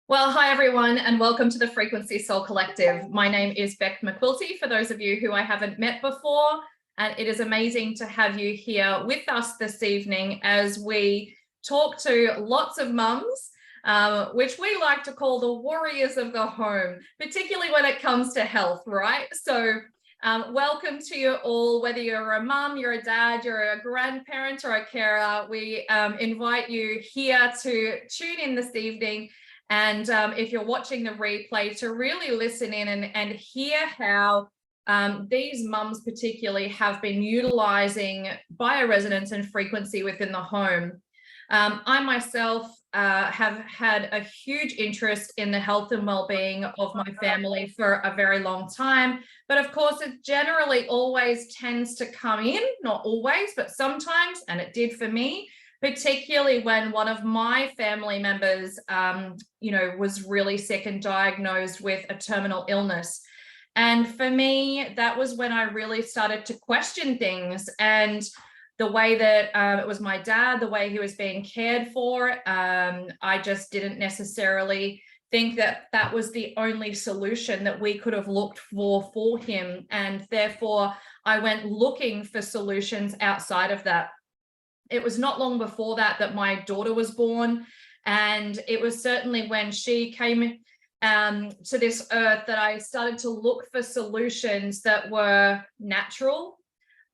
Well, hi everyone, and welcome to the Frequency Soul Collective. My name is Beck McQuilty, for those of you who I haven't met before, and it is amazing to have you here with us this evening as we talk to lots of mums, which we like to call the warriors of the home, particularly when it comes to health, right? So welcome to you all, whether you're a mum, you're a dad, you're a grandparent or a carer. We invite you here to tune in this evening. And if you're watching the replay, to really listen in and hear how these mums particularly have been utilizing bioresonance and frequency within the home. I myself have had a huge interest in the health and well-being of my family for a very long time. But of course, it generally always tends to come in, not always, but sometimes, and it did for me, particularly when one of my family members, was really sick and diagnosed with a terminal illness. And for me, that was when I really started to question things and the way that it was my dad, the way he was being cared for. I just didn't necessarily think that that was the only solution that we could have looked for him. And therefore, I went looking for solutions outside of that. It was not long before that my daughter was born, and it was certainly when she came to this earth that I started to look for solutions that were natural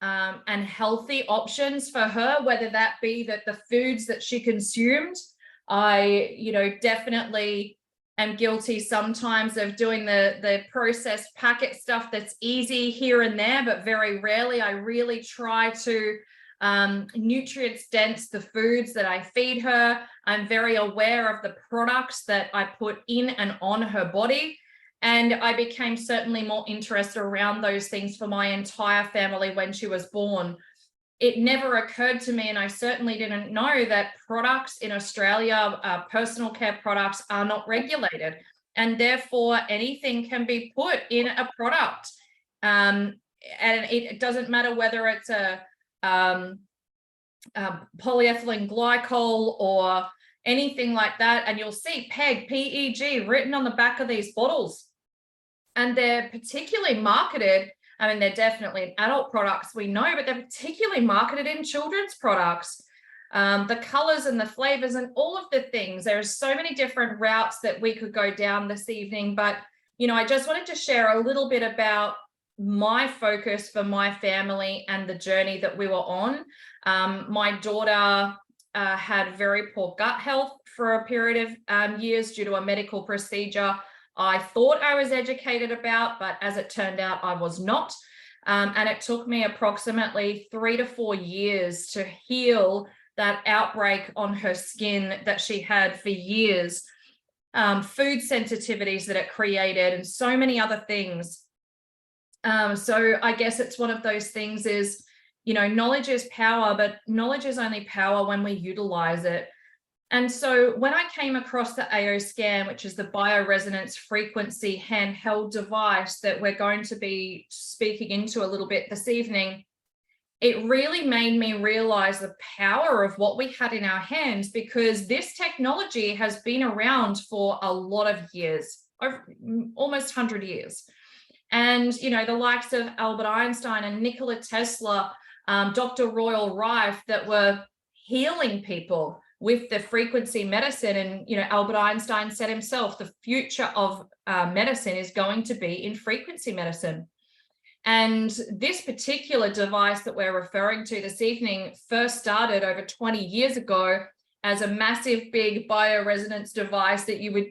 and healthy options for her, whether that be that the foods that she consumed. I, definitely am guilty sometimes of doing the processed packet stuff that's easy here and there, but very rarely. I really try to nutrients dense the foods that I feed her. I'm very aware of the products that I put in and on her body. And I became certainly more interested around those things for my entire family when she was born. It never occurred to me, and I certainly didn't know, that products in Australia, personal care products, are not regulated. And therefore, anything can be put in a product. And it doesn't matter whether it's a polyethylene glycol or anything like that, and you'll see PEG written on the back of these bottles, and they're particularly marketed. I mean, they're definitely in adult products, we know, but they're particularly marketed in children's products. The colors and the flavors and all of the things, there's so many different routes that we could go down this evening, but I just wanted to share a little bit about my focus for my family and the journey that we were on. My daughter had very poor gut health for a period of years due to a medical procedure I thought I was educated about, but as it turned out, I was not. And it took me approximately 3 to 4 years to heal that outbreak on her skin that she had for years, food sensitivities that it created, and so many other things. So I guess it's one of those things is, knowledge is power, but knowledge is only power when we utilize it. And so when I came across the AO Scan, which is the bioresonance frequency handheld device that we're going to be speaking into a little bit this evening, it really made me realize the power of what we had in our hands, because this technology has been around for a lot of years, over almost 100 years. And, the likes of Albert Einstein and Nikola Tesla, Dr. Royal Rife, that were healing people with the frequency medicine. And, Albert Einstein said himself, the future of medicine is going to be in frequency medicine. And this particular device that we're referring to this evening first started over 20 years ago as a massive, big bioresonance device that you would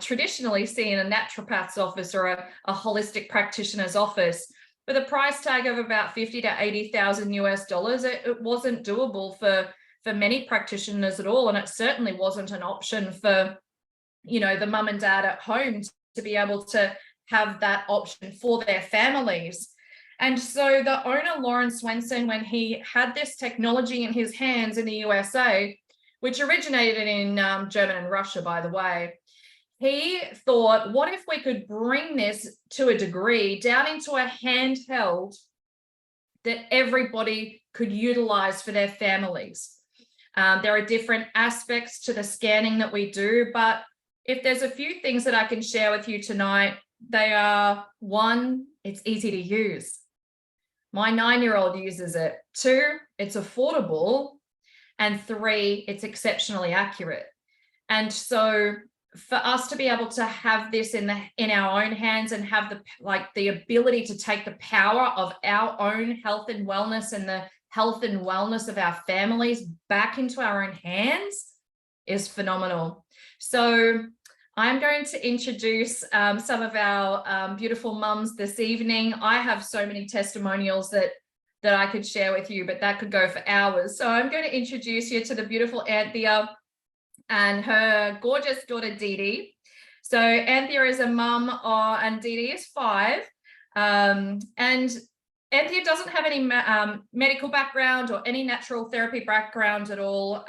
traditionally see in a naturopath's office or a holistic practitioner's office. With a price tag of about $50,000 to $80,000 US, it wasn't doable for many practitioners at all. And it certainly wasn't an option for, the mum and dad at home to be able to have that option for their families. And so the owner, Lawrence Swenson, when he had this technology in his hands in the USA, which originated in Germany and Russia, by the way, he thought, what if we could bring this to a degree down into a handheld that everybody could utilize for their families? There are different aspects to the scanning that we do, but If there's a few things that I can share with you tonight, they are: one, it's easy to use. My 9-year-old uses it. 2, it's affordable. And 3, it's exceptionally accurate. And so for us to be able to have this in our own hands and have the ability to take the power of our own health and wellness and the health and wellness of our families back into our own hands is phenomenal. So I'm going to introduce some of our beautiful mums this evening. I have so many testimonials that I could share with you, but that could go for hours. So I'm going to introduce you to the beautiful Anthea and her gorgeous daughter, Dee Dee. So Anthea is a mum, and Dee Dee is 5. And Anthea doesn't have any medical background or any natural therapy background at all.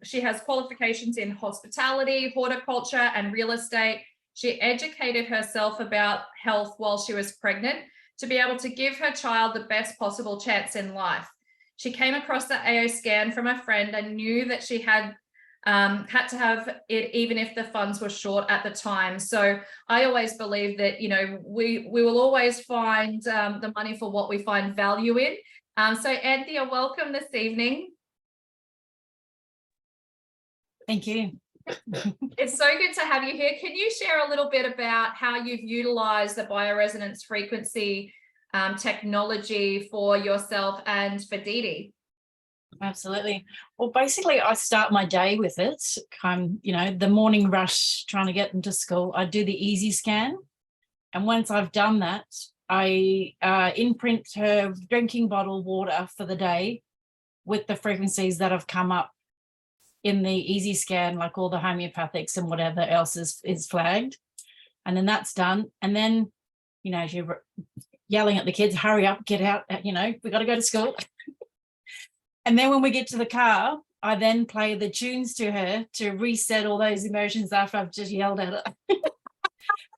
She has qualifications in hospitality, horticulture, and real estate. She educated herself about health while she was pregnant to be able to give her child the best possible chance in life. She came across the AO scan from a friend and knew that she had to have it even if the funds were short at the time. So I always believe that, you know, we will always find the money for what we find value in. So Anthea, welcome this evening. Thank you. It's so good to have you here. Can you share a little bit about how you've utilized the bioresonance frequency technology for yourself and for Dee Dee? Absolutely. Well, basically, I start my day with it. You know, the morning rush trying to get into school. I do the easy scan. And once I've done that, I imprint her drinking bottle water for the day with the frequencies that have come up in the easy scan, like all the homeopathics and whatever else is flagged. And then that's done. And then, you know, you're yelling at the kids, hurry up, get out, you know, we got to go to school. And then when we get to the car, I then play the tunes to her to reset all those emotions after I've just yelled at her.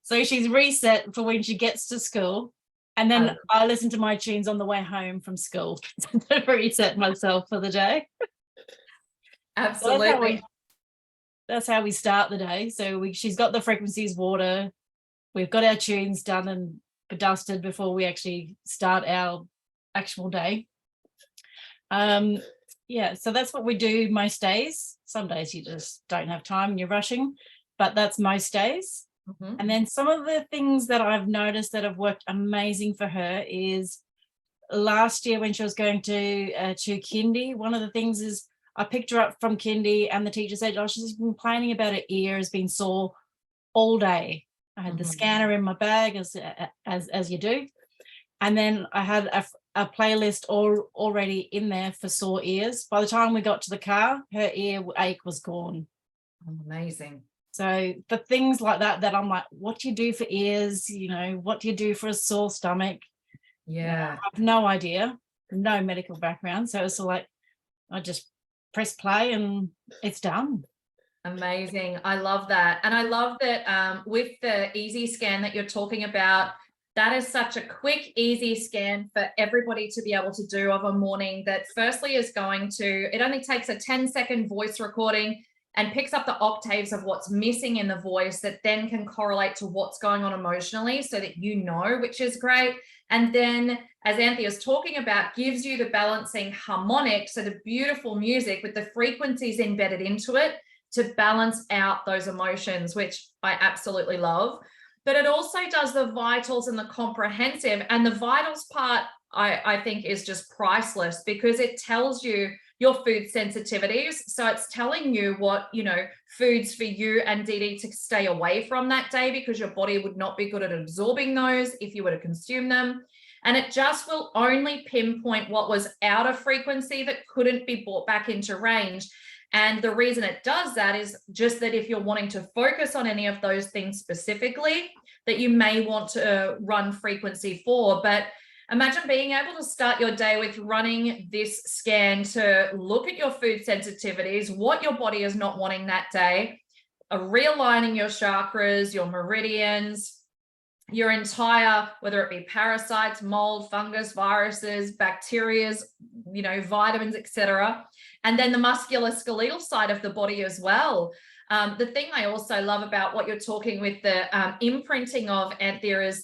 So she's reset for when she gets to school. And then I listen to my tunes on the way home from school to reset myself for the day. Absolutely. So that's how we start the day. So she's got the frequencies water. We've got our tunes done and dusted before we actually start our actual day. Yeah, so that's what we do most days. Some days you just don't have time and you're rushing, but that's most days. Mm-hmm. And then some of the things that I've noticed that have worked amazing for her is last year when she was going to kindy, one of the things is I picked her up from kindy and the teacher said, oh, she's been complaining about her ear has been sore all day. I had the scanner in my bag as you do. And then I had a playlist already in there for sore ears. By the time we got to the car, her ear ache was gone. Amazing. So for things like that I'm like, what do you do for ears? You know, what do you do for a sore stomach? Yeah. I have no idea, no medical background. So it's like, I just press play and it's done. Amazing. I love that. And I love that with the easy scan that you're talking about, that is such a quick, easy scan for everybody to be able to do of a morning that firstly is going to, it only takes a 10-second voice recording and picks up the octaves of what's missing in the voice that then can correlate to what's going on emotionally so that you know, which is great. And then, as Anthea's talking about, gives you the balancing harmonic, so the beautiful music with the frequencies embedded into it to balance out those emotions, which I absolutely love. But it also does the vitals and the comprehensive, and the vitals part I think is just priceless because it tells you your food sensitivities. So it's telling you what, you know, foods for you and Dee Dee to stay away from that day because your body would not be good at absorbing those if you were to consume them. And it just will only pinpoint what was out of frequency that couldn't be brought back into range. And the reason it does that is just that if you're wanting to focus on any of those things specifically, that you may want to run frequency for. But imagine being able to start your day with running this scan to look at your food sensitivities, what your body is not wanting that day, realigning your chakras, your meridians, your entire, whether it be parasites, mold, fungus, viruses, bacterias, you know, vitamins, etc. And then the musculoskeletal side of the body as well. The thing I also love about what you're talking with the imprinting of, Anthea, is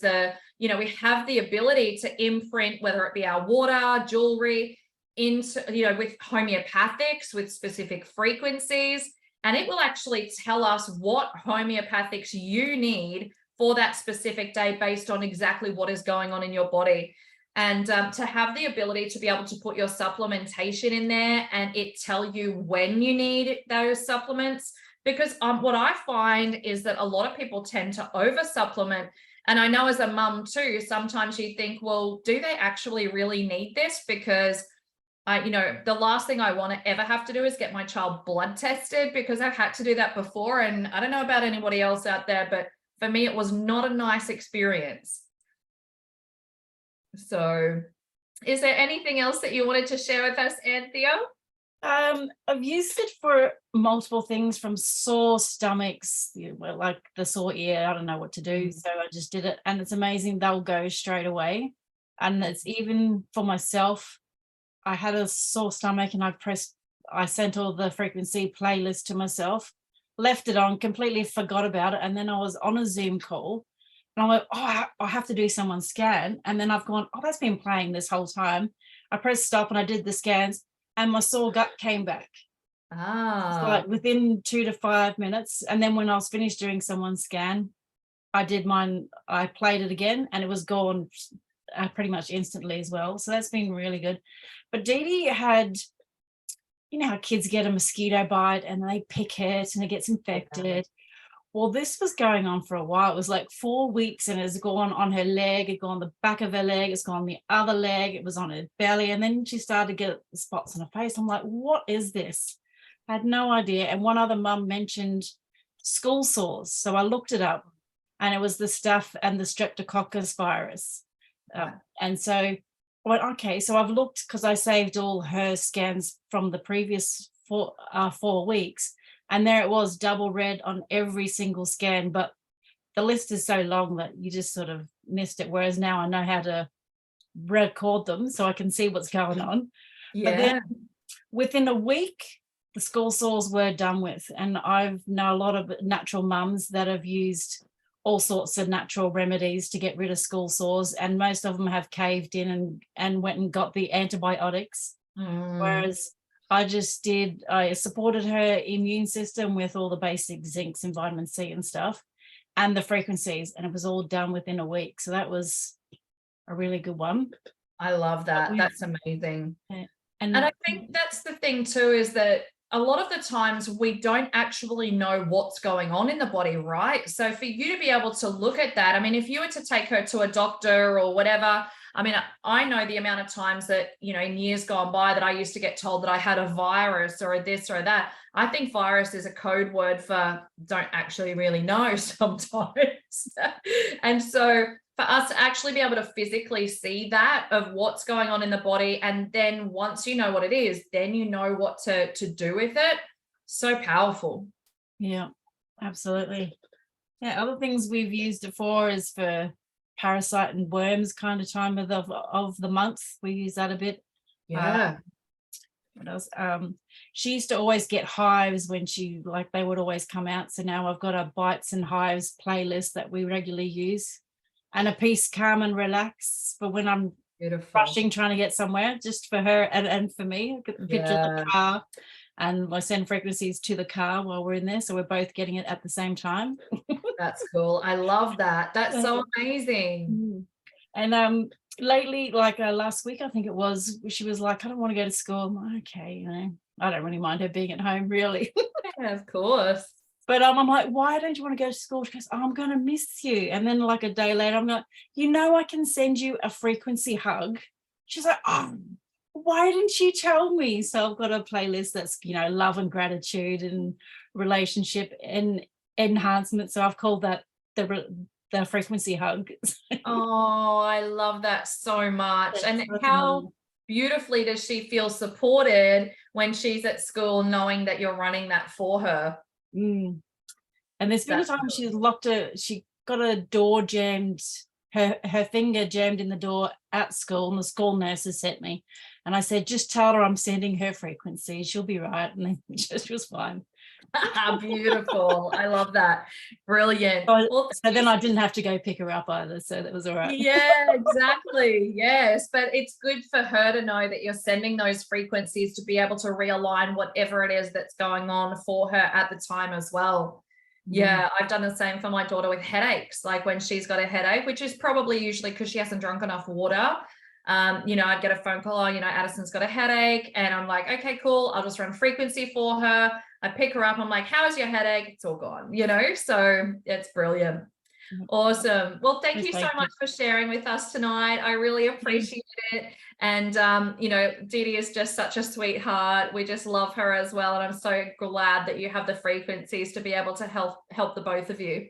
we have the ability to imprint, whether it be our water, jewelry, into, with homeopathics, with specific frequencies, and it will actually tell us what homeopathics you need for that specific day based on exactly what is going on in your body. And to have the ability to be able to put your supplementation in there and it tell you when you need those supplements, because what I find is that a lot of people tend to over supplement. And I know as a mum too, sometimes you think, well, do they actually really need this? Because the last thing I want to ever have to do is get my child blood tested, because I've had to do that before. And I don't know about anybody else out there, but for me, it was not a nice experience. So is there anything else that you wanted to share with us, Anthea? I've used it for multiple things, from sore stomachs, like the sore ear. I don't know what to do, so I just did it, and it's amazing. They'll go straight away. And it's even for myself. I had a sore stomach and I sent all the frequency playlist to myself, left it on, completely forgot about it. And then I was on a Zoom call and I'm like, oh, I have to do someone's scan. And then I've gone, oh, that's been playing this whole time. I pressed stop and I did the scans and my sore gut came back. So like within 2 to 5 minutes. And then when I was finished doing someone's scan, I did mine, I played it again and it was gone pretty much instantly as well. So that's been really good. But Dee Dee had, how kids get a mosquito bite and they pick it and it gets infected. Yeah. Well, this was going on for a while. It was like 4 weeks and it's gone on her leg, it gone on the back of her leg, it's gone on the other leg, it was on her belly. And then she started to get spots on her face. I'm like, what is this? I had no idea. And one other mum mentioned school sores. So I looked it up and it was the staph and the streptococcus virus. And so I went, okay, so I've looked, because I saved all her scans from the previous 4 weeks. And there it was, double red on every single scan. But the list is so long that you just sort of missed it. Whereas now I know how to record them so I can see what's going on. Yeah. But then within a week, the school sores were done with. And I've know a lot of natural mums that have used all sorts of natural remedies to get rid of school sores. And most of them have caved in and went and got the antibiotics. Whereas I supported her immune system with all the basic zincs and vitamin C and stuff and the frequencies, and it was all done within a week. So that was a really good one. I love that. That's amazing. Yeah. And I think that's the thing too, is that a lot of the times we don't actually know what's going on in the body, right? So for you to be able to look at that, I mean, if you were to take her to a doctor or whatever, I mean, I know the amount of times that, in years gone by that I used to get told that I had a virus or a this or that. I think virus is a code word for don't actually really know sometimes. And so for us to actually be able to physically see that of what's going on in the body, and then once you know what it is, then you know what to do with it. So powerful. Yeah, absolutely. Yeah, other things we've used it for is for parasite and worms kind of time of the month. We use that a bit. Yeah. What else? She used to always get hives when they would always come out. So now I've got a bites and hives playlist that we regularly use, and a piece calm and relax for when I'm rushing trying to get somewhere, just for her and for me. I get the picture of the car, and I send frequencies to the car while we're in there, so we're both getting it at the same time. That's cool. I love that. That's so amazing. And lately, like last week, I think it was, she was like, I don't want to go to school. I'm like, okay, I don't really mind her being at home, really. Yeah, of course. But I'm like, why don't you want to go to school? She goes, oh, I'm going to miss you. And then like a day later, I'm like, I can send you a frequency hug. She's like, oh, why didn't you tell me? So I've got a playlist that's, love and gratitude and relationship and enhancement. So I've called that the frequency hug. Oh, I love that so much. And how beautifully does she feel supported when she's at school, knowing that you're running that for her? And there's been a time she got a door jammed, her finger jammed in the door at school, and the school nurses sent me, and I said, just tell her I'm sending her frequency, she'll be right. And then she was fine. Beautiful. I love that. Brilliant. So, Well, so then I didn't have to go pick her up either. So that was all right. yeah, exactly. Yes. But it's good for her to know that you're sending those frequencies to be able to realign whatever it is that's going on for her at the time as well. Yeah, I've done the same for my daughter with headaches. Like when she's got a headache, which is probably usually because she hasn't drunk enough water. I'd get a phone call, Addison's got a headache. And I'm like, okay, cool. I'll just run frequency for her. I pick her up. I'm like, how's your headache? It's all gone, so it's brilliant. Awesome. Well, thank you so much for sharing with us tonight. I really appreciate it. And, Dee Dee is just such a sweetheart. We just love her as well. And I'm so glad that you have the frequencies to be able to help the both of you.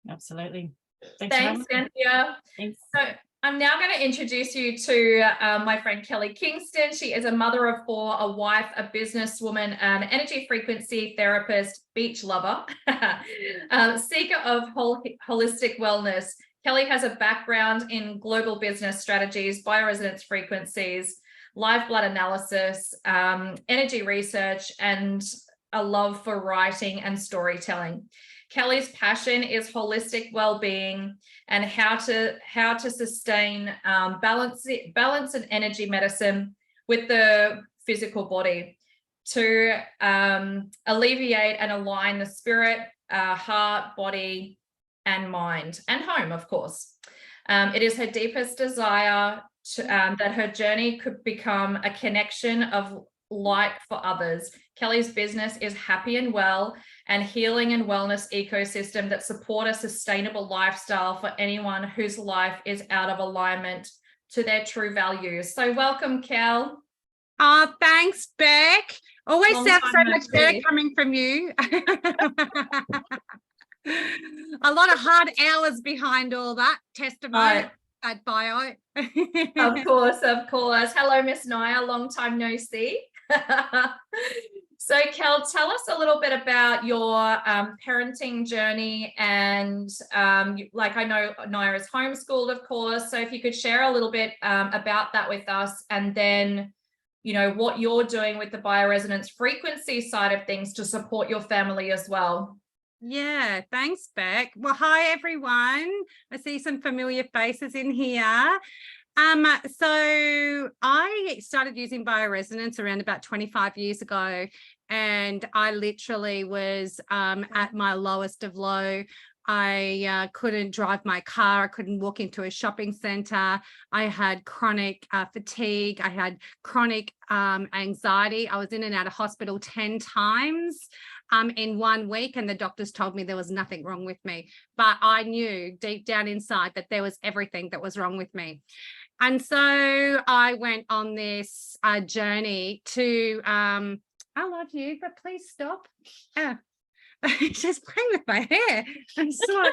Absolutely. Thanks, Cynthia. Thanks. So I'm now going to introduce you to my friend Kelly Kingston. She is a mother of 4, a wife, a businesswoman, an energy frequency therapist, beach lover, seeker of holistic wellness. Kelly has a background in global business strategies, bioresonance frequencies, live blood analysis, energy research, and a love for writing and storytelling. Kelly's passion is holistic well-being and how to sustain balance and energy medicine with the physical body to alleviate and align the spirit, heart, body, and mind, and home, of course. It is her deepest desire that her journey could become a connection of light for others. Kelly's business is Happy and Well, and healing and wellness ecosystem that support a sustainable lifestyle for anyone whose life is out of alignment to their true values. So welcome, Kel. Oh, thanks, Beck. Always sounds so much better coming from you. A lot of hard hours behind all that testimony, that bio. Of course. Hello, Miss Naya. Long time no see. So, Kel, tell us a little bit about your parenting journey, and I know Naya is homeschooled, of course. So, if you could share a little bit about that with us, and then, what you're doing with the bioresonance frequency side of things to support your family as well. Yeah, thanks, Beck. Well, hi, everyone. I see some familiar faces in here. So I started using bioresonance around about 25 years ago, and I literally was at my lowest of low. I couldn't drive my car. I couldn't walk into a shopping center. I had chronic fatigue. I had chronic anxiety. I was in and out of hospital 10 times in 1 week, and the doctors told me there was nothing wrong with me. But I knew deep down inside that there was everything that was wrong with me. And so I went on this journey to, I love you, but please stop. Just playing with my hair. I'm so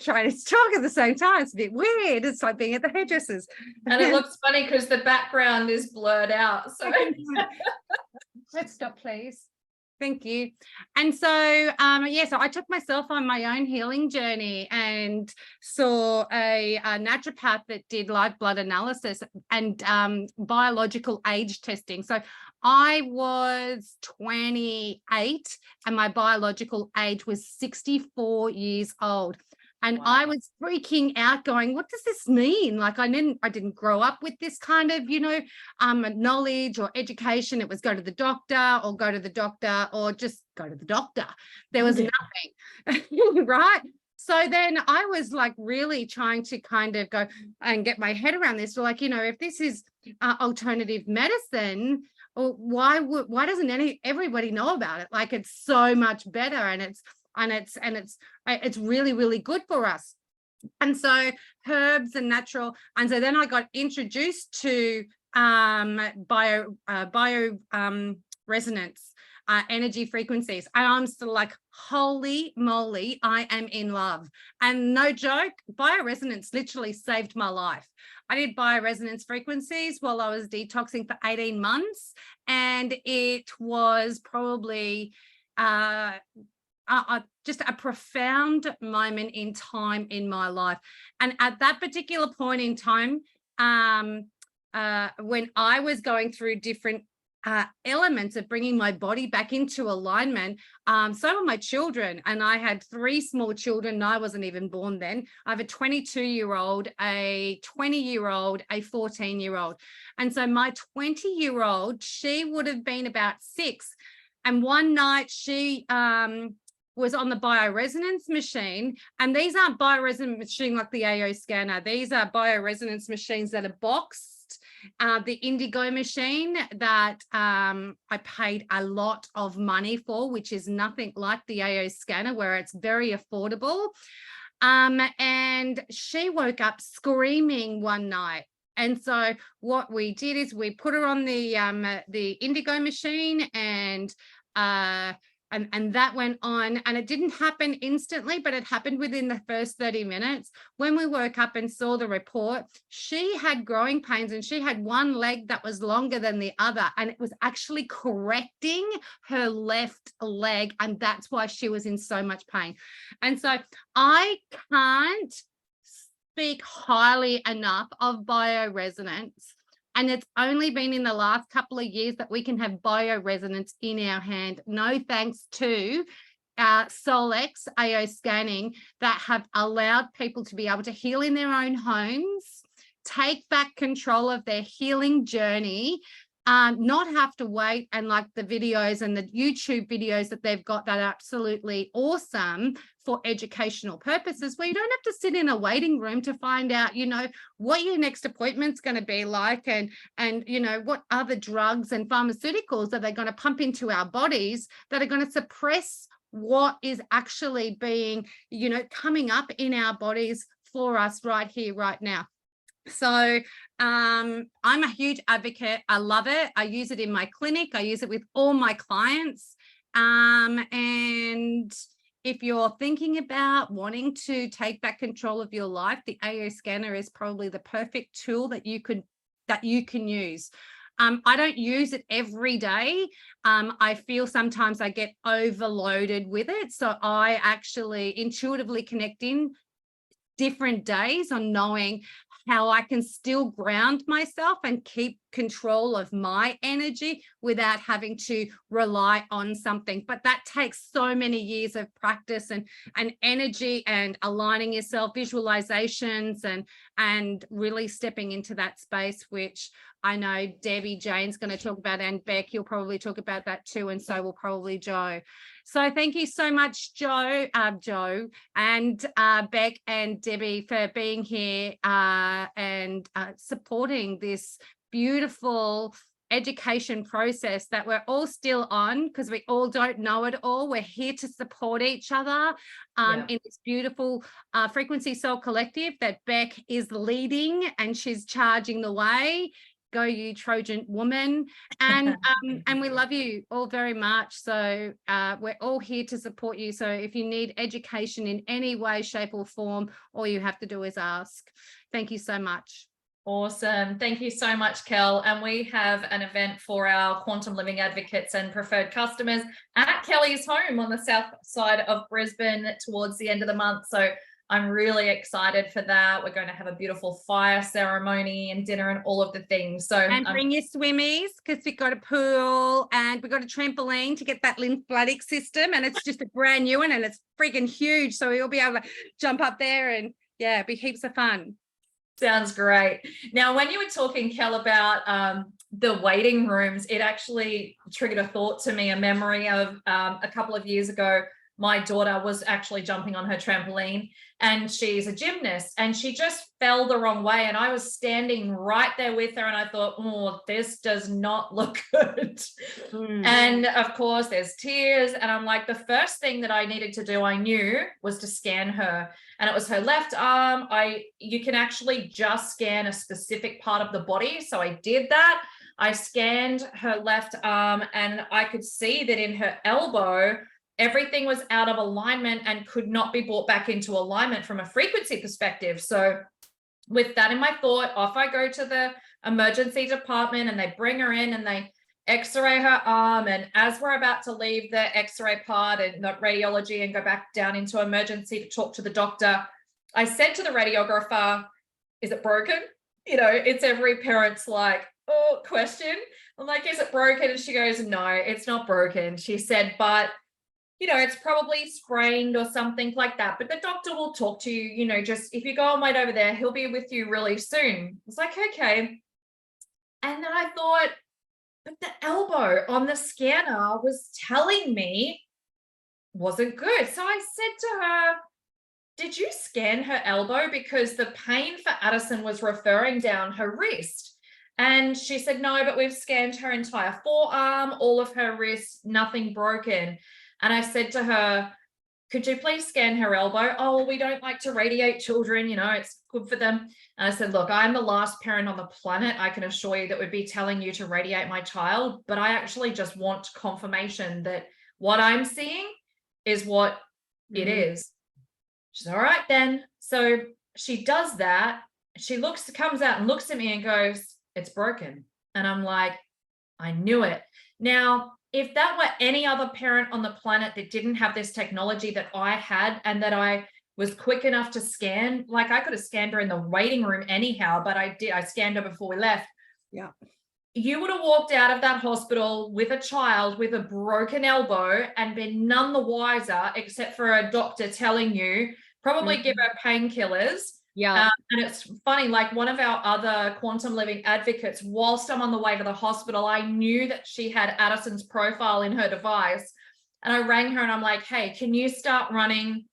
trying to talk at the same time. It's a bit weird. It's like being at the hairdressers. And it looks funny because the background is blurred out. So let's stop, please. Thank you. And so, so I took myself on my own healing journey and saw a naturopath that did live blood analysis and biological age testing. So I was 28 and my biological age was 64 years old. And wow. I was freaking out going, what does this mean? Like I didn't grow up with this kind of, knowledge or education. It was go to the doctor or just go to the doctor. There was nothing, right? So then I was like really trying to kind of go and get my head around this. So like, if this is alternative medicine, why doesn't everybody know about it? Like it's so much better and it's really, really good for us. And so herbs and natural. And so then I got introduced to resonance, energy frequencies. And I'm still like, holy moly, I am in love. And no joke, bioresonance literally saved my life. I did bioresonance frequencies while I was detoxing for 18 months. And it was probably just a profound moment in time in my life. And at that particular point in time, when I was going through different elements of bringing my body back into alignment. So are my children, and I had 3 small children. I wasn't even born then. I have a 22-year-old, a 20-year-old, a 14-year-old. And so my 20-year-old, she would have been about 6. And one night she was on the bioresonance machine, and these aren't bioresonance machines like the AO scanner. These are bioresonance machines that are boxed. The Indigo machine that I paid a lot of money for, which is nothing like the AO scanner, where it's very affordable. And she woke up screaming one night. And so what we did is we put her on the Indigo machine, and that went on, and it didn't happen instantly, but it happened within the first 30 minutes. When we woke up and saw the report, she had growing pains, and she had one leg that was longer than the other, and it was actually correcting her left leg, and that's why she was in so much pain. And so I can't speak highly enough of bioresonance. And it's only been in the last couple of years that we can have bioresonance in our hand. No thanks to Solex AO scanning, that have allowed people to be able to heal in their own homes, take back control of their healing journey, not have to wait. And like the videos and the YouTube videos that they've got that are absolutely awesome for educational purposes, where you don't have to sit in a waiting room to find out, you know, what your next appointment's going to be like, and you know, what other drugs and pharmaceuticals are they going to pump into our bodies that are going to suppress what is actually being, you know, coming up in our bodies for us right here, right now. So I'm a huge advocate. I love it. I use it in my clinic. I use it with all my clients. And if you're thinking about wanting to take back control of your life, the AO scanner is probably the perfect tool that you can use. I don't use it every day. I feel sometimes I get overloaded with it. So I actually intuitively connect in different days on knowing how I can still ground myself and keep control of my energy without having to rely on something. But that takes so many years of practice and energy, and aligning yourself, visualizations, and really stepping into that space, which I know Debbie Jane's going to talk about, and Beck, you'll probably talk about that too, and so will probably Joe. So thank you so much, Joe and Beck and Debbie, for being here and supporting this beautiful education process that we're all still on, because we all don't know it all. We're here to support each other in this beautiful Frequency Soul Collective that Beck is leading, and she's charging the way. Go you Trojan woman. And we love you all very much. So we're all here to support you. So if you need education in any way, shape or form, all you have to do is ask. Thank you so much. Awesome. Thank you so much, Kel. And we have an event for our quantum living advocates and preferred customers at Kelly's home on the south side of Brisbane towards the end of the month. So I'm really excited for that. We're going to have a beautiful fire ceremony and dinner and all of the things. So and bring your swimmies, because we've got a pool and we've got a trampoline to get that lymphatic system, and it's just a brand new one and it's freaking huge. So you'll be able to jump up there and be heaps of fun. Sounds great. Now, when you were talking, Kel, about the waiting rooms, it actually triggered a thought to me, a memory of a couple of years ago. My daughter was actually jumping on her trampoline, and she's a gymnast, and she just fell the wrong way. And I was standing right there with her, and I thought, oh, this does not look good. And of course, there's tears. And I'm like, the first thing that I needed to do, I knew, was to scan her. And it was her left arm. You can actually just scan a specific part of the body. So I did that. I scanned her left arm, and I could see that in her elbow, everything was out of alignment and could not be brought back into alignment from a frequency perspective. So with that in my thought, off I go to the emergency department, and they bring her in and they x-ray her arm. And as we're about to leave the x-ray part and the radiology and go back down into emergency to talk to the doctor, I said to the radiographer, is it broken? You know, it's every parent's like, oh, question. I'm like, is it broken? And she goes, no, it's not broken. She said, but it's probably sprained or something like that. But the doctor will talk to you, just if you go and wait over there, he'll be with you really soon. It's like, okay. And then I thought, but the elbow on the scanner was telling me wasn't good. So I said to her, did you scan her elbow? Because the pain for Addison was referring down her wrist. And she said, no, but we've scanned her entire forearm, all of her wrists, nothing broken. And I said to her, could you please scan her elbow? Oh, we don't like to radiate children, it's good for them. And I said, look, I'm the last parent on the planet, I can assure you, that would be telling you to radiate my child, but I actually just want confirmation that what I'm seeing is what it is. She's all right then. So she does that. She comes out and looks at me and goes, it's broken. And I'm like, I knew it. Now, if that were any other parent on the planet that didn't have this technology that I had and that I was quick enough to scan, like I could have scanned her in the waiting room anyhow, but I scanned her before we left. Yeah. You would have walked out of that hospital with a child with a broken elbow and been none the wiser, except for a doctor telling you, probably give her painkillers. Yeah. And it's funny, like one of our other quantum living advocates, whilst I'm on the way to the hospital, I knew that she had Addison's profile in her device. And I rang her and I'm like, hey, can you start running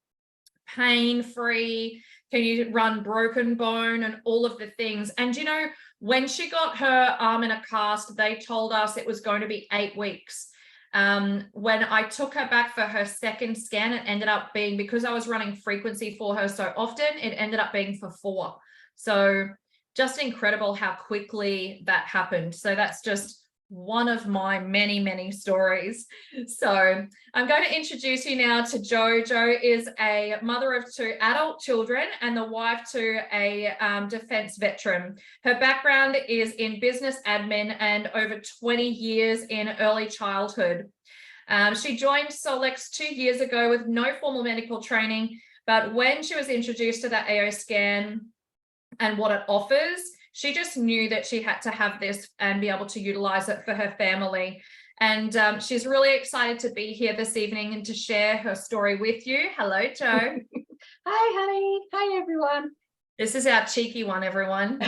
pain-free? Can you run broken bone and all of the things? And when she got her arm in a cast, they told us it was going to be 8 weeks. When I took her back for her second scan, it ended up being, because I was running frequency for her so often, it ended up being for 4. So just incredible how quickly that happened. So that's just one of my many, many stories. So I'm going to introduce you now to Jo. Jo is a mother of 2 adult children and the wife to a defense veteran. Her background is in business admin and over 20 years in early childhood. She joined Solex 2 years ago with no formal medical training, but when she was introduced to the AO scan and what it offers, she just knew that she had to have this and be able to utilize it for her family. And she's really excited to be here this evening and to share her story with you. Hello, Jo. Hi, honey. Hi, everyone. This is our cheeky one, everyone.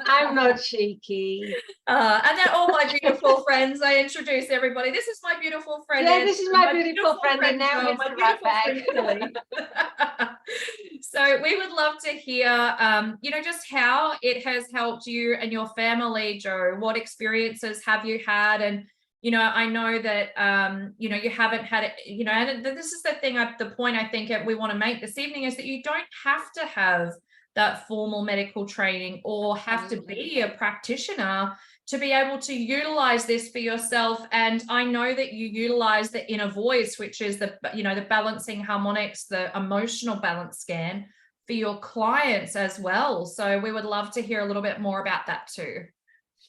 I'm not cheeky. And they're all my beautiful friends. I introduce everybody. This is my beautiful friend. Yeah, this is my beautiful friend, and now Jo, here's my the right beautiful bag. friend, Tilly. So we would love to hear, just how it has helped you and your family, Jo. What experiences have you had? And I know that, you haven't had it, and this is the point I think we want to make this evening is that you don't have to have that formal medical training or have to be a practitioner to be able to utilize this for yourself. And I know that you utilize the inner voice, which is the balancing harmonics, the emotional balance scan for your clients as well. So we would love to hear a little bit more about that too.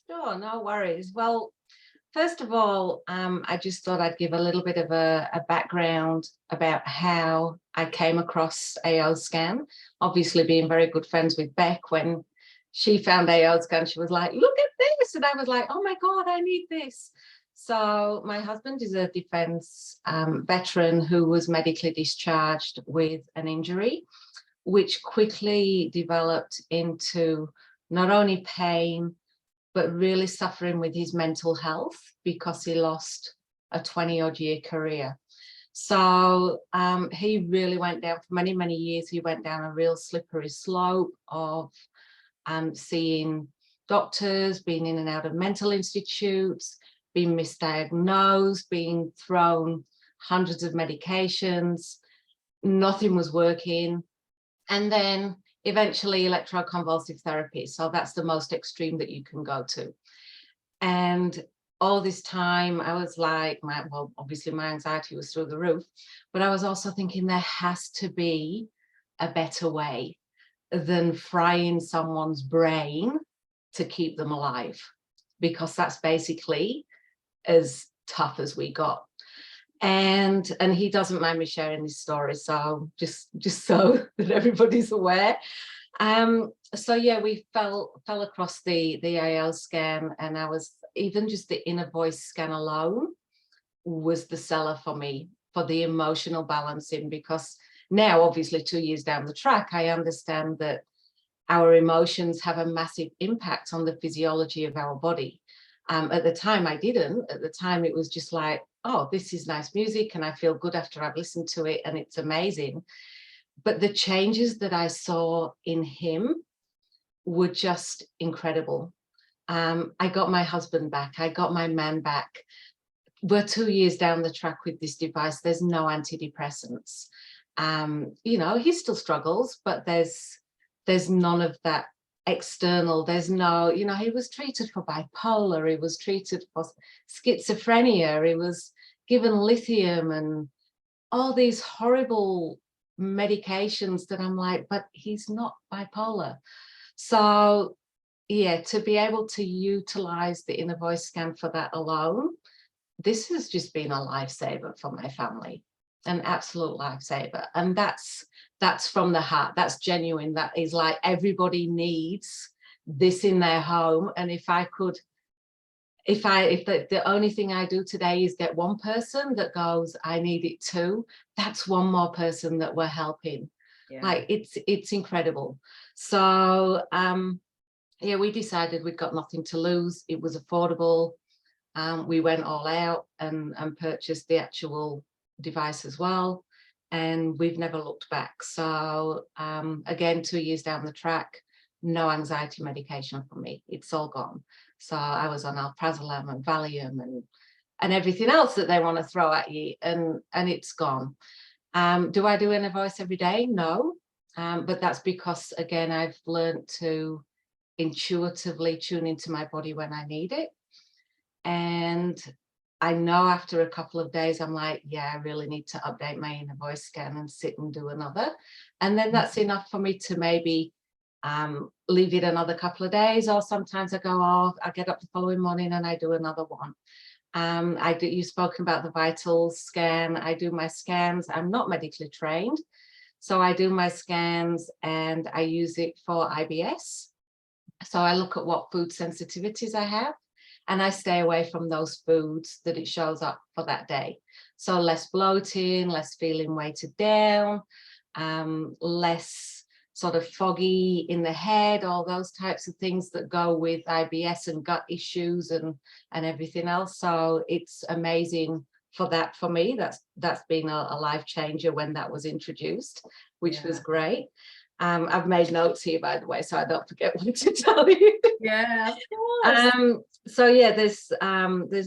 Sure, no worries. Well, first of all, I just thought I'd give a little bit of a background about how I came across AO Scan. Obviously, being very good friends with Beck, when she found AO Scan, she was like, look at this. And I was like, oh my God, I need this. So my husband is a defense veteran who was medically discharged with an injury, which quickly developed into not only pain, but really suffering with his mental health because he lost a 20-odd year career. So he really went down for many, many years. He went down a real slippery slope of seeing doctors, being in and out of mental institutes, being misdiagnosed, being thrown hundreds of medications. Nothing was working. And then eventually electroconvulsive therapy. So that's the most extreme that you can go to. And all this time I was like, obviously my anxiety was through the roof, but I was also thinking there has to be a better way than frying someone's brain to keep them alive, because that's basically as tough as we got. And he doesn't mind me sharing this story, so just so that everybody's aware. So yeah, we fell across the AL scan, and I was, even just the inner voice scan alone was the seller for me, for the emotional balancing, because now, obviously 2 years down the track, I understand that our emotions have a massive impact on the physiology of our body. At the time I didn't. At the time it was just like, oh, this is nice music and I feel good after I've listened to it and it's amazing. But the changes that I saw in him were just incredible. I got my husband back. I got my man back. We're 2 years down the track with this device. There's no antidepressants. You know, he still struggles, but there's none of that external. There's no, you know, he was treated for bipolar, he was treated for schizophrenia, he was given lithium and all these horrible medications that I'm like, but he's not bipolar. So yeah, to be able to utilize the inner voice scan for that alone, this has just been a lifesaver for my family, an absolute lifesaver. And that's from the heart. That's genuine. That is like, everybody needs this in their home. And if the only thing I do today is get one person that goes, I need it too, that's one more person that we're helping. Yeah. Like, it's incredible. So yeah, we decided we'd got nothing to lose. It was affordable. We went all out and purchased the actual device as well, and we've never looked back. So again, 2 years down the track, no anxiety medication for me. It's all gone. So I was on alprazolam and Valium and everything else that they want to throw at you, and it's gone. Do I do inner voice every day? No, but that's because, again, I've learned to intuitively tune into my body when I need it. And I know after a couple of days, I'm like, yeah, I really need to update my inner voice scan and sit and do another. And then that's enough for me to maybe leave it another couple of days, or sometimes I go off, I get up the following morning and I do another one. You've spoken about the vitals scan. I do my scans. I'm not medically trained, so I do my scans and I use it for IBS. So I look at what food sensitivities I have, and I stay away from those foods that it shows up for that day. So less bloating, less feeling weighted down, less sort of foggy in the head, all those types of things that go with IBS and gut issues and everything else. So it's amazing for that. For me, that's been a life changer when that was introduced, which was great. I've made notes here, by the way, so I don't forget what to tell you. Yeah, of course. So yeah, there's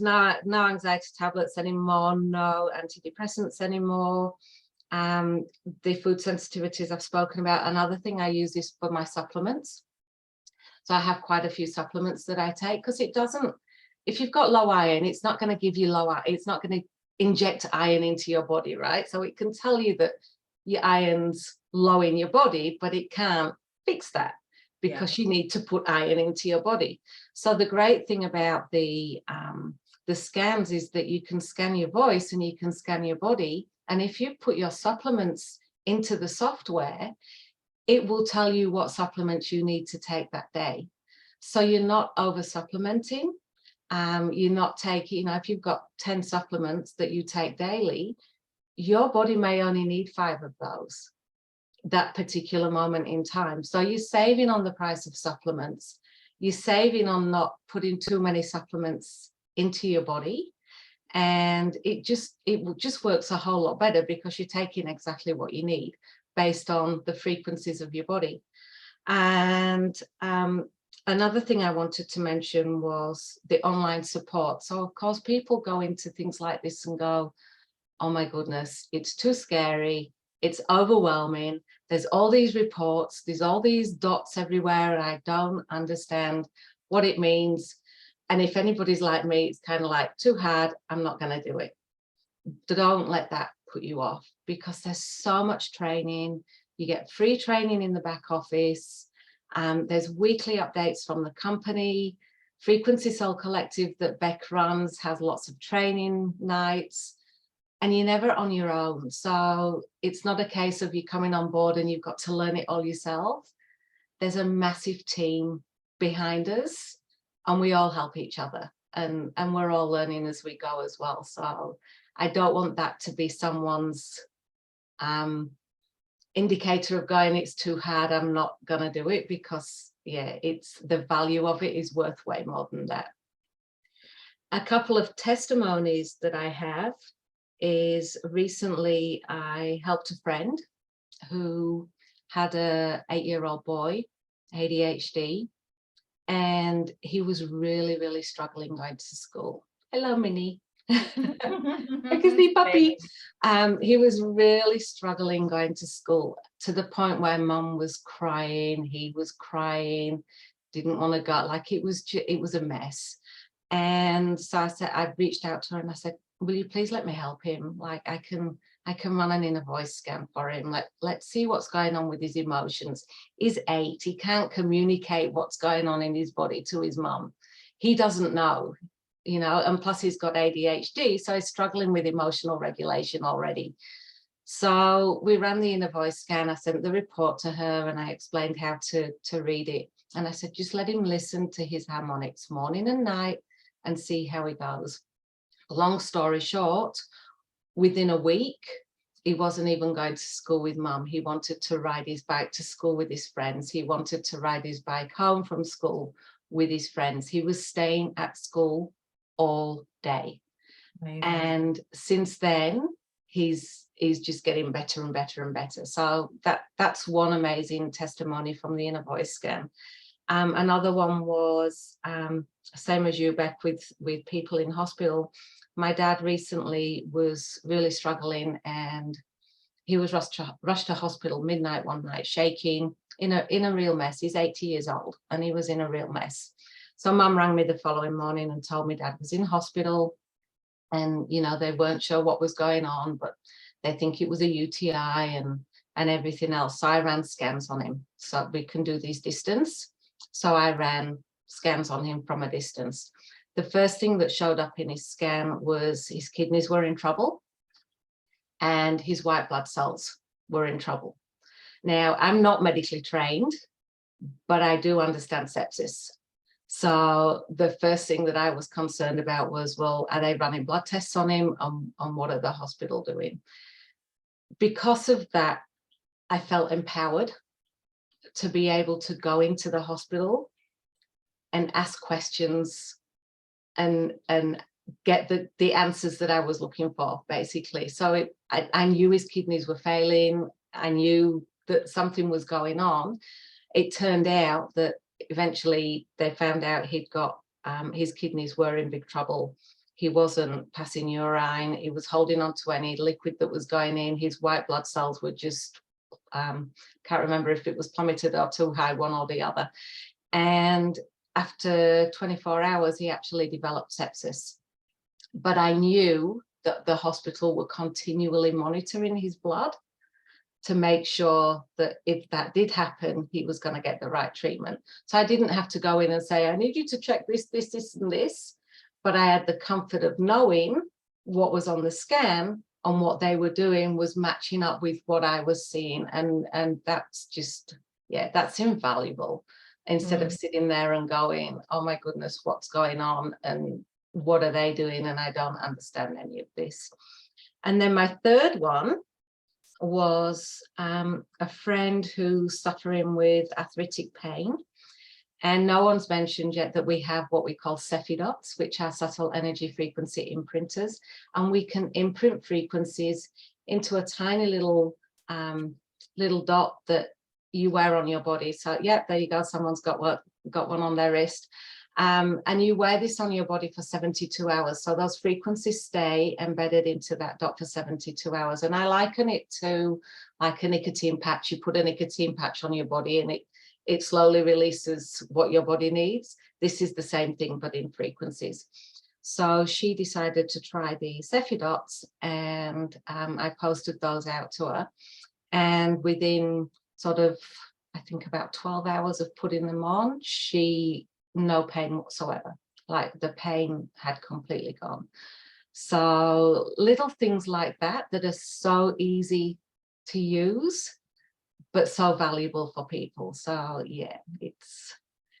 no anxiety tablets anymore, no antidepressants anymore. The food sensitivities I've spoken about. Another thing I use is for my supplements. So I have quite a few supplements that I take, because it doesn't, if you've got low iron, it's not going to give you low iron, it's not going to inject iron into your body, right? So it can tell you that your iron's low in your body, but it can't fix that, because you need to put iron into your body. So the great thing about the scans is that you can scan your voice and you can scan your body, and if you put your supplements into the software, it will tell you what supplements you need to take that day. So you're not over supplementing. You're not taking, if you've got 10 supplements that you take daily, your body may only need 5 of those that particular moment in time. So you're saving on the price of supplements. You're saving on not putting too many supplements into your body. And it just works a whole lot better, because you're taking exactly what you need based on the frequencies of your body. And another thing I wanted to mention was the online support. So of course, people go into things like this and go, oh my goodness, it's too scary, it's overwhelming, there's all these reports, there's all these dots everywhere, and I don't understand what it means. And if anybody's like me, it's kind of like, too hard, I'm not going to do it. Don't let that put you off, because there's so much training. You get free training in the back office. There's weekly updates from the company. Frequency Soul Collective that Beck runs has lots of training nights. and you're never on your own. So it's not a case of you coming on board and you've got to learn it all yourself. There's a massive team behind us, and we all help each other, and we're all learning as we go as well. So I don't want that to be someone's indicator of going, it's too hard, I'm not gonna do it, because yeah, it's the value of it is worth way more than that. A couple of testimonies that I have is recently I helped a friend who had a 8-year-old boy, ADHD, and he was really struggling going to school. Hello, Minnie. Because the puppy, he was really struggling going to school, to the point where mum was crying, he was crying, didn't want to go, like it was a mess. And so I said, I reached out to her and I said, will you please let me help him? Like I can run an inner voice scan for him. Let's see what's going on with his emotions. He's 8, he can't communicate what's going on in his body to his mum. He doesn't know, you know, and plus he's got ADHD, so he's struggling with emotional regulation already. So we ran the inner voice scan. I sent the report to her and I explained how to read it. And I said, just let him listen to his harmonics morning and night and see how he goes. Long story short, within a week, he wasn't even going to school with mum. He wanted to ride his bike to school with his friends. He wanted to ride his bike home from school with his friends. He was staying at school all day. Amazing. And since then, he's just getting better and better and better. So that's one amazing testimony from the inner voice scan. Another one was same as you, Beck, with people in hospital. My dad recently was really struggling and he was rushed to hospital midnight one night, shaking, in a real mess. He's 80 years old and he was in a real mess. So mum rang me the following morning and told me dad was in hospital, and you know, they weren't sure what was going on, but they think it was a UTI and everything else. So I ran scans on him so we can do these distance. So I ran scans on him from a distance. The first thing that showed up in his scan was his kidneys were in trouble and his white blood cells were in trouble. Now, I'm not medically trained, but I do understand sepsis. So the first thing that I was concerned about was, well, are they running blood tests on him? And what are the hospital doing? Because of that, I felt empowered to be able to go into the hospital and ask questions and get the answers that I was looking for, basically. So I knew his kidneys were failing. I knew that something was going on. It turned out that eventually they found out he'd got his kidneys were in big trouble. He wasn't passing urine. He was holding on to any liquid that was going in. His white blood cells were just, can't remember if it was plummeted or too high, one or the other. And after 24 hours, he actually developed sepsis. But I knew that the hospital were continually monitoring his blood to make sure that if that did happen, he was going to get the right treatment. So I didn't have to go in and say, I need you to check this, and this. But I had the comfort of knowing what was on the scan and what they were doing was matching up with what I was seeing. And that's just, yeah, that's invaluable. Instead of sitting there and going, oh my goodness, what's going on? And what are they doing? And I don't understand any of this. And then my third one was a friend who's suffering with arthritic pain. And no one's mentioned yet that we have what we call Cepheid dots, which are subtle energy frequency imprinters. And we can imprint frequencies into a tiny little dot that you wear on your body. So yeah, there you go. Someone's got one on their wrist. And you wear this on your body for 72 hours. So those frequencies stay embedded into that dot for 72 hours. And I liken it to like a nicotine patch. You put a nicotine patch on your body and it slowly releases what your body needs. This is the same thing, but in frequencies. So she decided to try the Cepheid dots, and I posted those out to her. And within sort of, I think about 12 hours of putting them on, no pain whatsoever. Like the pain had completely gone. So little things like that are so easy to use, but so valuable for people. So yeah,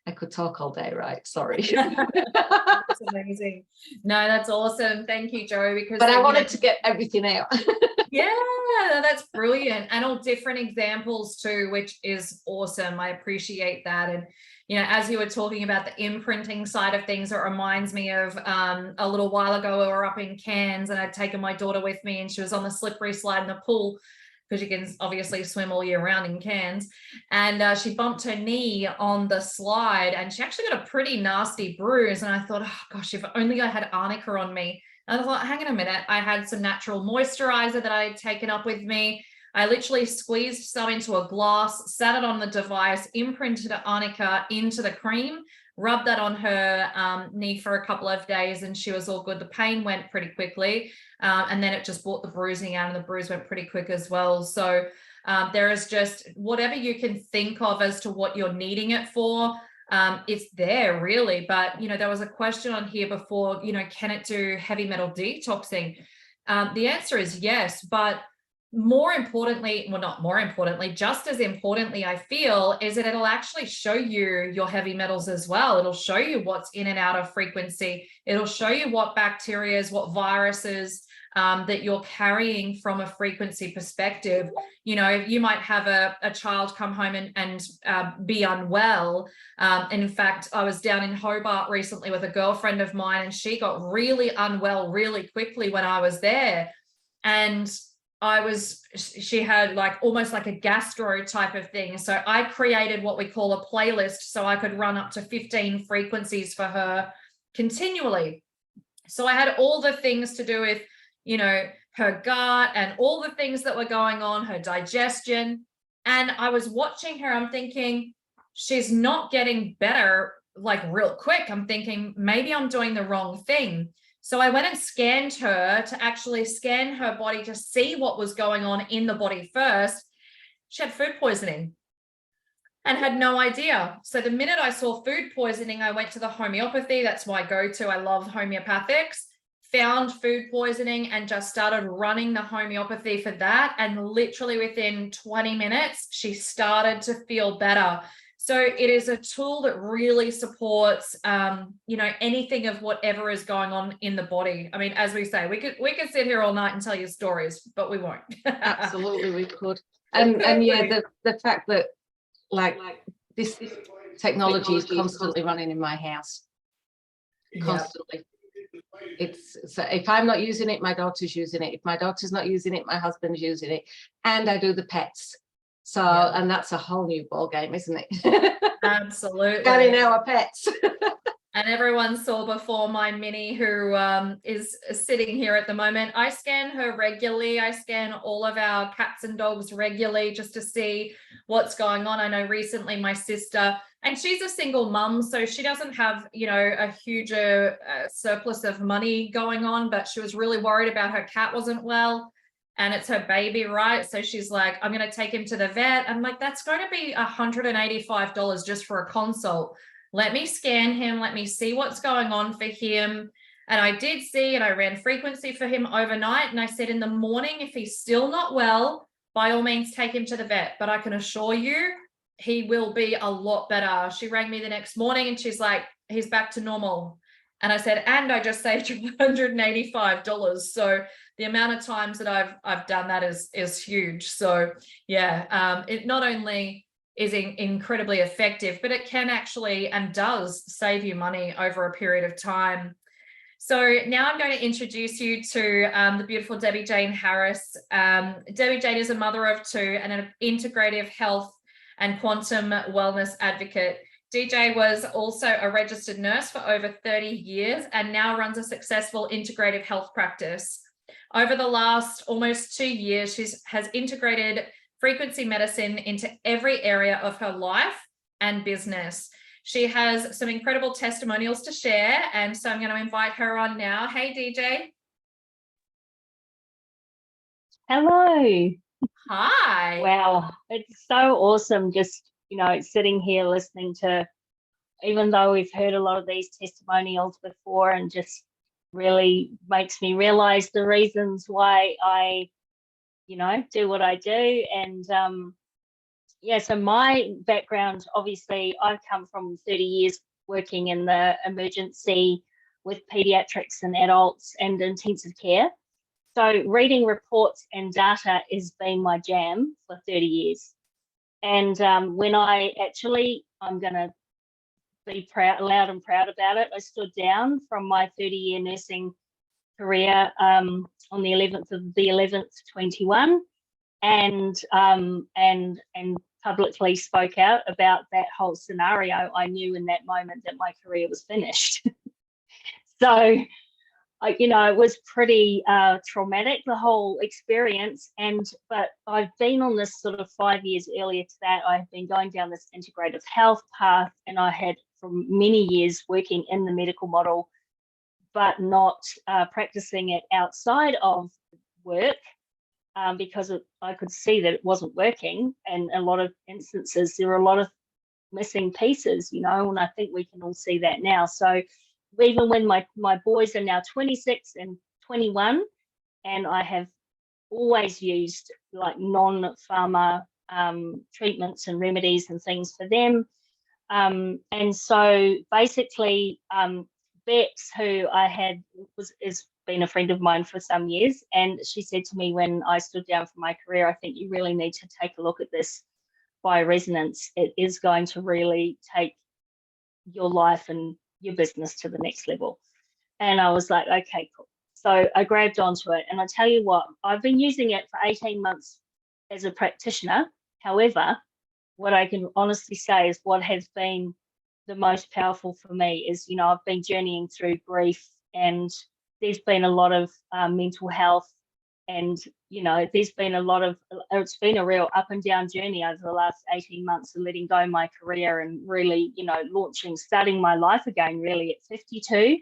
I could talk all day, right? Sorry. That's amazing. No, that's awesome. Thank you, Joe, because But I you know, wanted to get everything out. yeah, that's brilliant. And all different examples too, which is awesome. I appreciate that. And, you know, as you were talking about the imprinting side of things, it reminds me of a little while ago, we were up in Cairns and I'd taken my daughter with me and she was on the slippery slide in the pool because you can obviously swim all year round in Cairns. And she bumped her knee on the slide and she actually got a pretty nasty bruise. And I thought, oh gosh, if only I had arnica on me. And I thought, hang on a minute. I had some natural moisturizer that I had taken up with me. I literally squeezed some into a glass, sat it on the device, imprinted arnica into the cream, rubbed that on her knee for a couple of days, and she was all good. The pain went pretty quickly. And then it just brought the bruising out, and the bruise went pretty quick as well. So there is just whatever you can think of as to what you're needing it for. It's there really, but you know, there was a question on here before, you know, can it do heavy metal detoxing? The answer is yes, but more importantly, well, not more importantly, just as importantly, I feel, is that it'll actually show you your heavy metals as well. It'll show you what's in and out of frequency. It'll show you what bacterias, what viruses that you're carrying from a frequency perspective. You know, you might have a child come home and be unwell. And in fact, I was down in Hobart recently with a girlfriend of mine, and she got really unwell really quickly when I was there. And she had like almost like a gastro type of thing. So I created what we call a playlist so I could run up to 15 frequencies for her continually. So I had all the things to do with, you know, her gut and all the things that were going on, her digestion. And I was watching her, I'm thinking, she's not getting better like real quick. I'm thinking maybe I'm doing the wrong thing. So I went and scanned her to actually scan her body to see what was going on in the body first. She had food poisoning and had no idea. So the minute I saw food poisoning, I went to the homeopathy. That's my go-to. I love homeopathics. Found food poisoning and just started running the homeopathy for that. And literally within 20 minutes, she started to feel better. So it is a tool that really supports, you know, anything of whatever is going on in the body. I mean, as we say, we could sit here all night and tell you stories, but we won't. Absolutely, we could. And yeah, the fact that like this technology is constantly running in my house, constantly. So if I'm not using it, my daughter's using it. If my daughter's not using it, my husband's using it, and I do the pets. So, and that's a whole new ball game, isn't it? Absolutely. Getting our pets. And everyone saw before my Minnie, who is sitting here at the moment. I scan her regularly. I scan all of our cats and dogs regularly just to see what's going on. I know recently my sister, and she's a single mum, so she doesn't have, you know, a huge surplus of money going on, but she was really worried about her cat wasn't well. And it's her baby, right? So she's like, I'm going to take him to the vet. I'm like, that's going to be $185 just for a consult. Let me scan him. Let me see what's going on for him. And I did see, and I ran frequency for him overnight. And I said, in the morning, if he's still not well, by all means, take him to the vet. But I can assure you, he will be a lot better. She rang me the next morning and she's like, he's back to normal. And I said, and I just saved you $185. So the amount of times that I've done that is huge. So yeah, it not only is incredibly effective, but it can actually and does save you money over a period of time. So now I'm going to introduce you to the beautiful Debbie Jane Harris. Debbie Jane is a mother of two and an integrative health and quantum wellness advocate. DJ was also a registered nurse for over 30 years and now runs a successful integrative health practice. Over the last almost 2 years, she has integrated frequency medicine into every area of her life and business. She has some incredible testimonials to share, and so I'm going to invite her on now. Hey, DJ. Hello. Hi. Wow, it's so awesome just, you know, sitting here listening to, even though we've heard a lot of these testimonials before, and just really makes me realize the reasons why I, do what I do. And so my background, obviously, I've come from 30 years working in the emergency with pediatrics and adults and intensive care. So reading reports and data has been my jam for 30 years. And when I'm going to be loud and proud about it, I stood down from my 30-year nursing career on the 11th of the 11th, 21, and publicly spoke out about that whole scenario. I knew in that moment that my career was finished. So, it was pretty traumatic, the whole experience. But I've been on this sort of 5 years earlier to that. I've been going down this integrative health path, and I had for many years working in the medical model, but not practicing it outside of work. Because I could see that it wasn't working, and a lot of instances there were a lot of missing pieces, and I think we can all see that now. So even when my boys are now 26 and 21, and I have always used like non-pharma treatments and remedies and things for them. And so basically, Bex, who I had is been a friend of mine for some years, and she said to me when I stood down from my career, I think you really need to take a look at this bioresonance. It is going to really take your life and your business to the next level. And I was like, okay, cool. So I grabbed onto it, and I tell you what, I've been using it for 18 months as a practitioner. However, what I can honestly say is what has been the most powerful for me is, I've been journeying through grief, and there's been a lot of mental health, and, there's been it's been a real up and down journey over the last 18 months of letting go of my career and really, starting my life again, really at 52.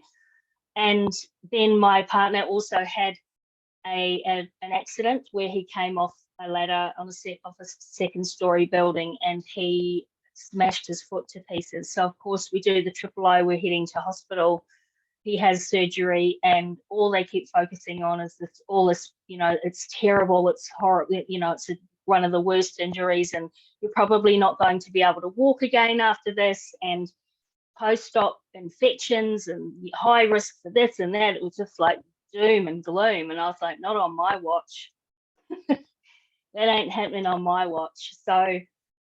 And then my partner also had an accident where he came off a ladder on off a second-story building, and he smashed his foot to pieces. So of course we do the triple O. We're heading to hospital. He has surgery, and all they keep focusing on is this. It's terrible. It's horrible. It's one of the worst injuries, and you're probably not going to be able to walk again after this. And post-op infections and high risk for this and that. It was just like doom and gloom. And I was like, not on my watch. That ain't happening on my watch. So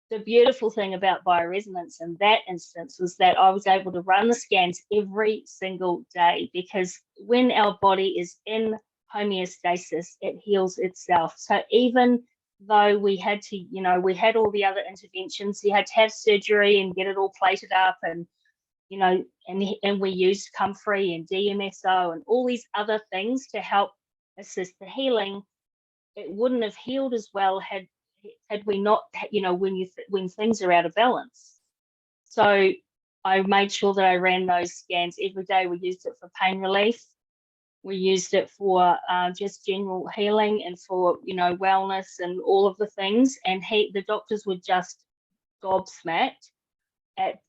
the beautiful thing about bioresonance in that instance was that I was able to run the scans every single day, because when our body is in homeostasis, it heals itself. So even though we had to, we had all the other interventions, you had to have surgery and get it all plated up, and and we used Comfrey and DMSO and all these other things to help assist the healing. It wouldn't have healed as well had we not, when things are out of balance. So I made sure that I ran those scans every day. We used it for pain relief. We used it for just general healing and for, wellness and all of the things. And the doctors were just gobsmacked at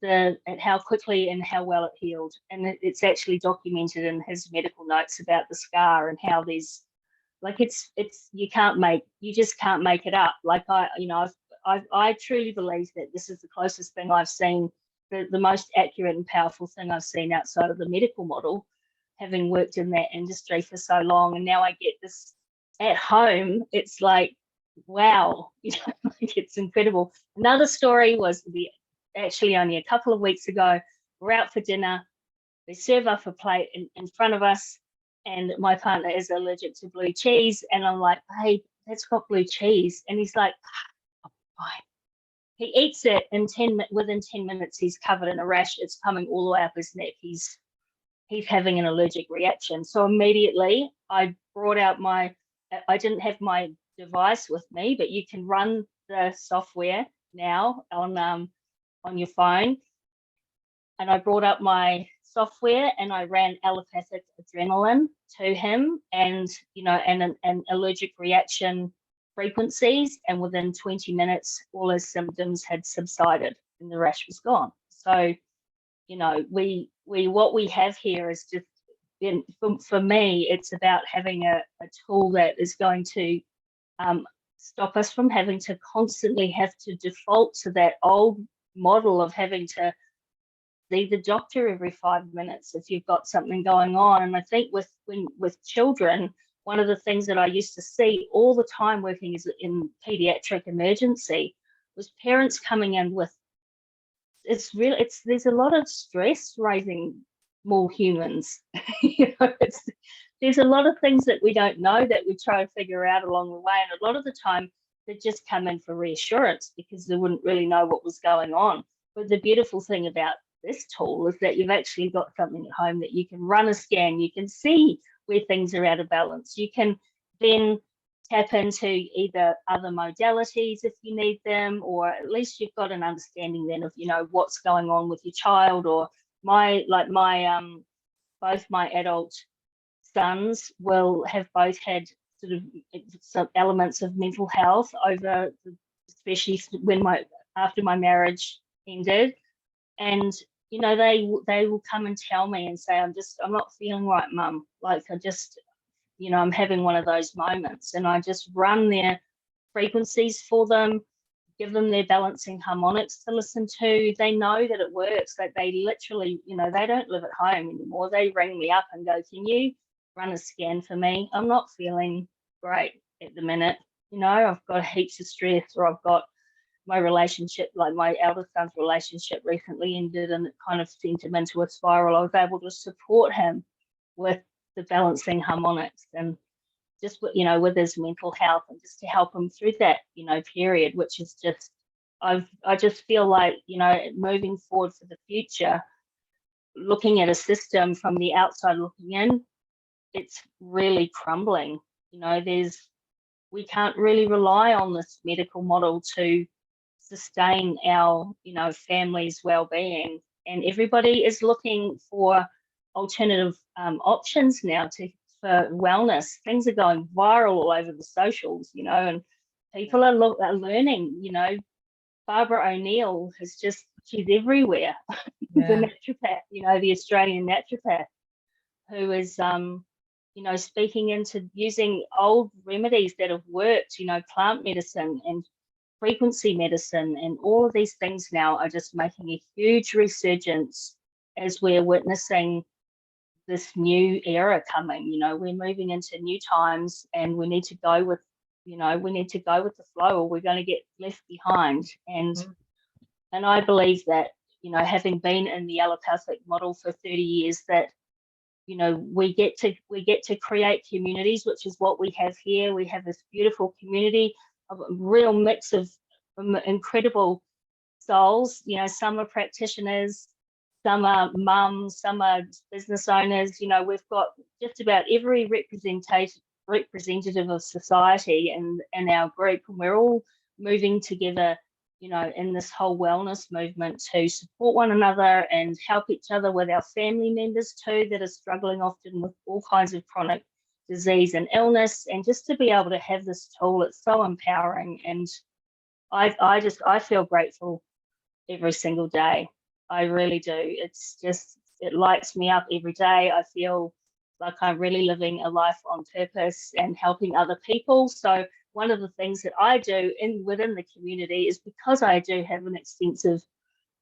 how quickly and how well it healed. And it's actually documented in his medical notes about the scar and how these, you just can't make it up. Like I truly believe that this is the closest thing I've seen, the most accurate and powerful thing I've seen outside of the medical model, having worked in that industry for so long. And now I get this at home. It's like, wow, it's incredible. Another story was actually only a couple of weeks ago. We're out for dinner. They serve up a plate in front of us, and my partner is allergic to blue cheese. And I'm like, hey, that's got blue cheese. And he's like, oh, fine. He eats it, and within 10 minutes, he's covered in a rash. It's coming all the way up his neck. He's having an allergic reaction. So immediately I brought out I didn't have my device with me, but you can run the software now on your phone. And I brought up my software and I ran allopathic adrenaline to him, and and allergic reaction frequencies, and within 20 minutes all his symptoms had subsided and the rash was gone. So what we have here is just for me, it's about having a tool that is going to stop us from having to constantly have to default to that old model of having to see the doctor every 5 minutes if you've got something going on. And I think with children, one of the things that I used to see all the time working is in pediatric emergency was parents coming in with, there's a lot of stress raising more humans. There's a lot of things that we don't know that we try to figure out along the way. And a lot of the time they just come in for reassurance because they wouldn't really know what was going on. But the beautiful thing about this tool is that you've actually got something at home that you can run a scan, you can see where things are out of balance. You can then tap into either other modalities if you need them, or at least you've got an understanding then of, what's going on with your child. Or both my adult sons will have both had sort of some elements of mental health over, especially after my marriage ended. And they will come and tell me and say, I'm not feeling right, Mum. Like I'm having one of those moments, and I just run their frequencies for them, give them their balancing harmonics to listen to. They know that it works, that they literally, they don't live at home anymore. They ring me up and go, can you run a scan for me? I'm not feeling great at the minute. I've got heaps of stress, or I've got my relationship, like my eldest son's relationship recently ended, and it kind of sent him into a spiral. I was able to support him with the balancing harmonics and just, with his mental health, and just to help him through that, period, which is just, I just feel like, moving forward for the future, looking at a system from the outside looking in, it's really crumbling. We can't really rely on this medical model to sustain our, family's well-being, and everybody is looking for alternative options now for wellness. Things are going viral all over the socials, and people are learning. Barbara O'Neill she's everywhere. Yeah. The naturopath, the Australian naturopath, who is speaking into using old remedies that have worked, plant medicine and frequency medicine, and all of these things now are just making a huge resurgence as we're witnessing this new era coming. We're moving into new times, and we need to go with the flow, or we're going to get left behind. And I believe that, having been in the allopathic model for 30 years, that we get to create communities, which is what we have here. We have this beautiful community of a real mix of incredible souls. Some are practitioners, some are mums, some are business owners. We've got just about every representative of society in our group, and we're all moving together, in this whole wellness movement to support one another and help each other with our family members too, that are struggling often with all kinds of chronic disease and illness. And just to be able to have this tool, it's so empowering. And I feel grateful every single day. I really do. It lights me up every day. I feel like I'm really living a life on purpose and helping other people. So one of the things that I do within the community is, because I do have an extensive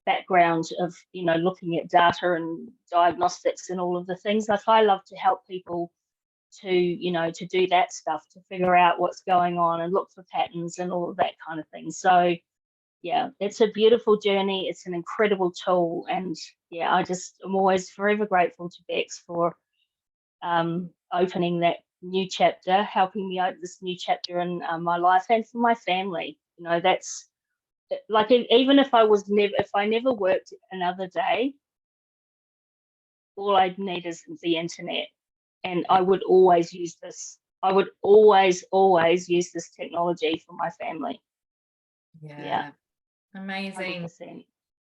background of, looking at data and diagnostics and all of the things, like I love to help people to do that stuff, to figure out what's going on and look for patterns and all of that kind of thing. So yeah, it's a beautiful journey. It's an incredible tool. And yeah, I'm always forever grateful to Bex for opening that new chapter, helping me open this new chapter in my life, and for my family. That's like, even if I never worked another day, all I'd need is the internet, and I would always use this. I would always use this technology for my family. Yeah. Amazing. 100%.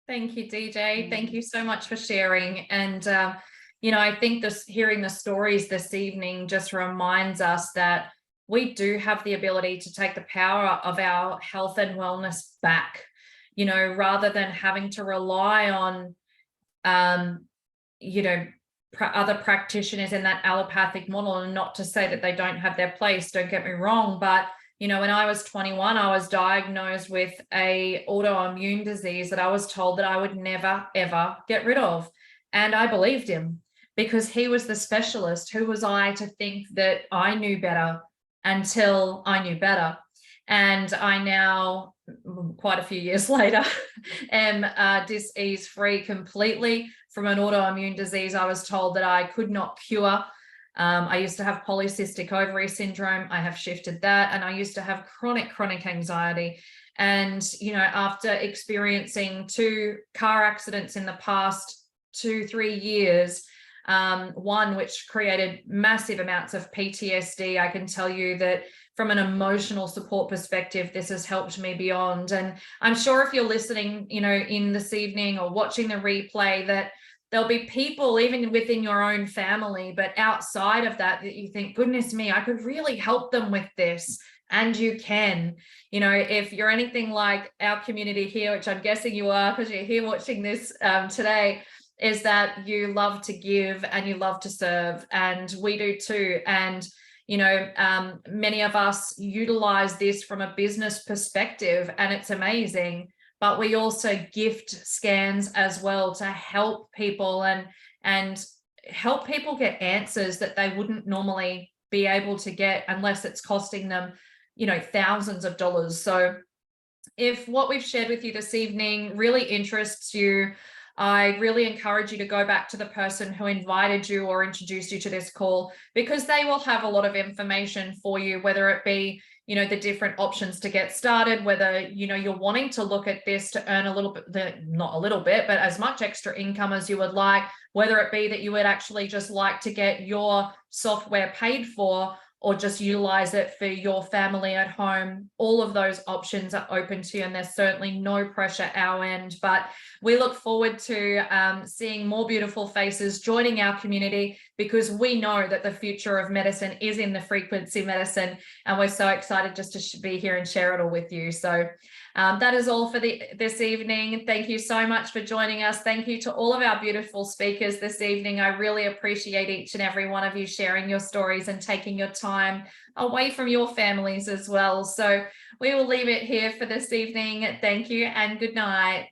Thank you, DJ. Thank you so much for sharing. And I think hearing the stories this evening just reminds us that we do have the ability to take the power of our health and wellness back, rather than having to rely on other practitioners in that allopathic model, and not to say that they don't have their place, don't get me wrong, but you know, when I was 21, I was diagnosed with a autoimmune disease that I was told that I would never, ever get rid of. And I believed him because he was the specialist. Who was I to think that I knew better until I knew better? And I now, quite a few years later, am disease free completely from an autoimmune disease I was told that I could not cure. I used to have polycystic ovary syndrome. I have shifted that. And I used to have chronic anxiety. And, you know, after experiencing 2 car accidents in the past 2-3 years, one which created massive amounts of PTSD, I can tell you that from an emotional support perspective, this has helped me beyond. And I'm sure if you're listening, you know, in this evening or watching the replay, that there'll be people even within your own family, but outside of that, that you think, goodness me, I could really help them with this. And you can, you know, if you're anything like our community here, which I'm guessing you are because you're here watching this today, is that you love to give and you love to serve. And we do too. And you know, many of us utilize this from a business perspective, and it's amazing. But we also gift scans as well to help people and help people get answers that they wouldn't normally be able to get unless it's costing them, you know, thousands of dollars. So if what we've shared with you this evening really interests you, I really encourage you to go back to the person who invited you or introduced you to this call, because they will have a lot of information for you, whether it be, you know, the different options to get started, whether, you know, you're wanting to look at this to earn a little bit, not a little bit, but as much extra income as you would like, whether it be that you would actually just like to get your software paid for, or just utilize it for your family at home. All of those options are open to you, and there's certainly no pressure at our end. But we look forward to seeing more beautiful faces joining our community, because we know that the future of medicine is in the frequency medicine, and we're so excited just to be here and share it all with you. So that is all for this evening. Thank you so much for joining us. Thank you to all of our beautiful speakers this evening. I really appreciate each and every one of you sharing your stories and taking your time away from your families as well. So we will leave it here for this evening. Thank you and good night.